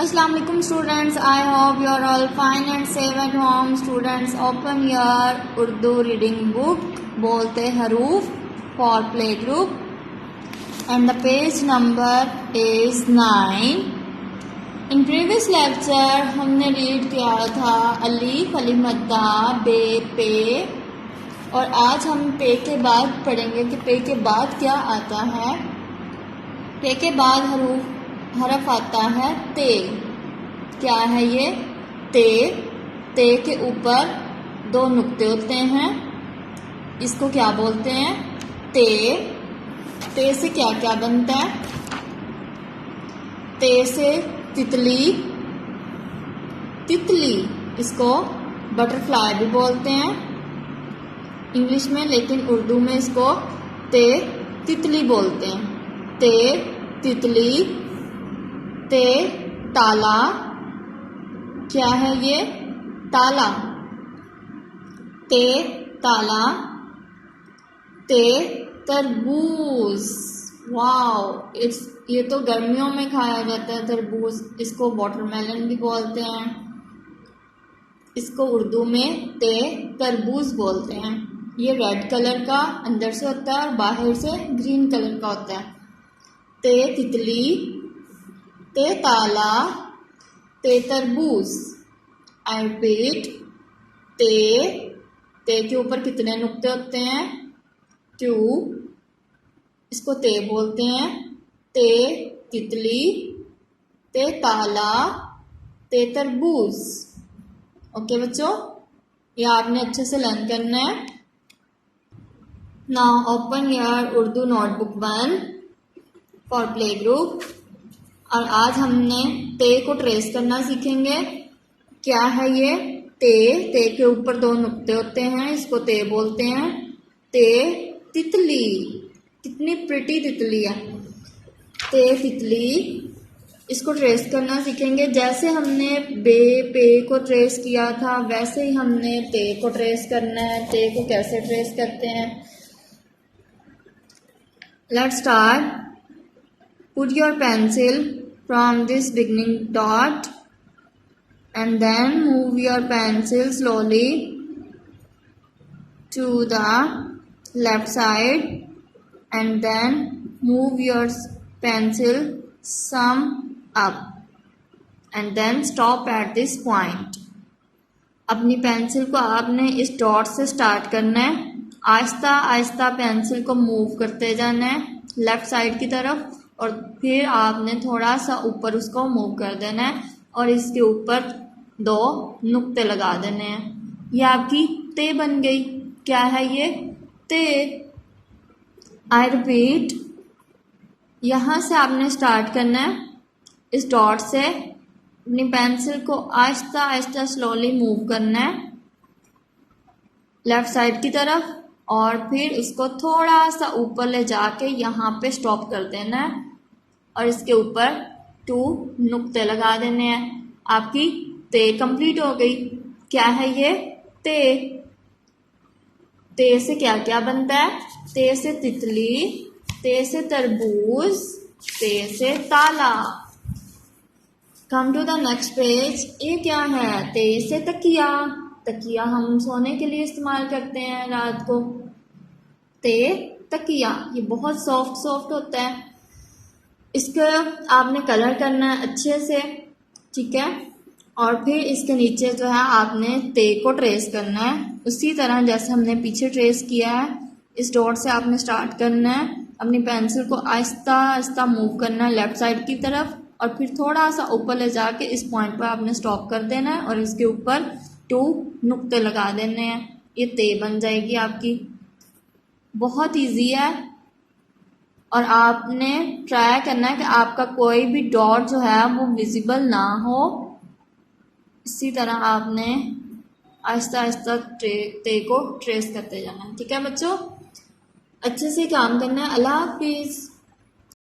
Assalamu alaikum students, I hope you are all fine and safe at home. Students, open your Urdu reading book, बोलते हरूफ for play group, and the page number is 9. In previous lecture हमने read किया था अलीफ अलिफ मद्दा बे पे, और आज हम पे के बाद पढ़ेंगे कि पे के बाद क्या आता है। पे के बाद हरफ आता है ते। क्या है ये? ते। ते के ऊपर दो नुक्ते होते हैं, इसको क्या बोलते हैं? ते। ते से क्या क्या बनता है? ते से तितली, तितली इसको बटरफ्लाई भी बोलते हैं इंग्लिश में, लेकिन उर्दू में इसको ते तितली बोलते हैं। ते तितली। ते ताला। क्या है ये? ताला। ते ताला। ते तरबूज। वाओ, ये तो गर्मियों में खाया जाता है तरबूज, इसको वाटरमेलन भी बोलते हैं। इसको उर्दू में ते तरबूज बोलते हैं। ये रेड कलर का अंदर से होता है और बाहर से ग्रीन कलर का होता है। ते तितली, ते ताला, ते तरबूज। आई रिपीट, ते के ऊपर कितने नुक्ते होते हैं? 2। इसको ते बोलते हैं। ते तितली, ते ताला, ते तरबूज। ओके बच्चों, ये आपने अच्छे से लर्न करना है। Now open your Urdu notebook 1 for play group. और आज हमने ते को ट्रेस करना सीखेंगे। क्या है ये? ते। ते के ऊपर दो नुक्ते होते हैं, इसको ते बोलते हैं। ते तितली। कितनी प्रिटी तितली है। ते तितली, इसको ट्रेस करना सीखेंगे। जैसे हमने बे पे को ट्रेस किया था वैसे ही हमने ते को ट्रेस करना है। ते को कैसे ट्रेस करते हैं? Let's start. Put your pencil from this beginning dot and then move your pencil slowly to the left side and then move your pencil some up and then stop at this point. अपनी pencil को आपने इस dot से start करना है। Aahista Aahista pencil को move करते जाना है लेफ्ट साइड की तरफ, और फिर आपने थोड़ा सा ऊपर उसको मूव कर देना है और इसके ऊपर दो नुक्ते लगा देने हैं। ये आपकी ते बन गई। क्या है ये? ते। आई रिपीट, यहाँ से आपने स्टार्ट करना है इस डॉट से। अपनी पेंसिल को आहिस्ता आहिस्ता स्लोली मूव करना है लेफ्ट साइड की तरफ, और फिर इसको थोड़ा सा ऊपर ले जाके यहाँ पे स्टॉप कर देना है और इसके ऊपर 2 नुक्ते लगा देने हैं। आपकी ते कंप्लीट हो गई। क्या है ये? ते। ते से क्या क्या बनता है? ते से तितली, ते से तरबूज, ते से ताला। Come to the next page. ये क्या है? ते से तकिया। तकिया हम सोने के लिए इस्तेमाल करते हैं रात को। ते तकिया, ये बहुत सॉफ्ट होता है। इसका आपने कलर करना है अच्छे से, ठीक है। और फिर इसके नीचे जो है आपने ते को ट्रेस करना है उसी तरह जैसे हमने पीछे ट्रेस किया है। इस डॉट से आपने स्टार्ट करना है, अपनी पेंसिल को आहिस्ता आहिस्ता मूव करना है लेफ्ट साइड की तरफ, और फिर थोड़ा सा ऊपर ले जाके इस पॉइंट पर आपने स्टॉप कर देना है और इसके ऊपर 2 नुक्ते लगा देने हैं। ये ते बन जाएगी आपकी। बहुत ईजी है, और आपने ट्राई करना है कि आपका कोई भी डॉट जो है वो विजिबल ना हो। इसी तरह आपने आहिस्ता आहिस्ता ते को ट्रेस करते जाना है। ठीक है बच्चों, अच्छे से काम करना है। अल्लाह हाफिज़।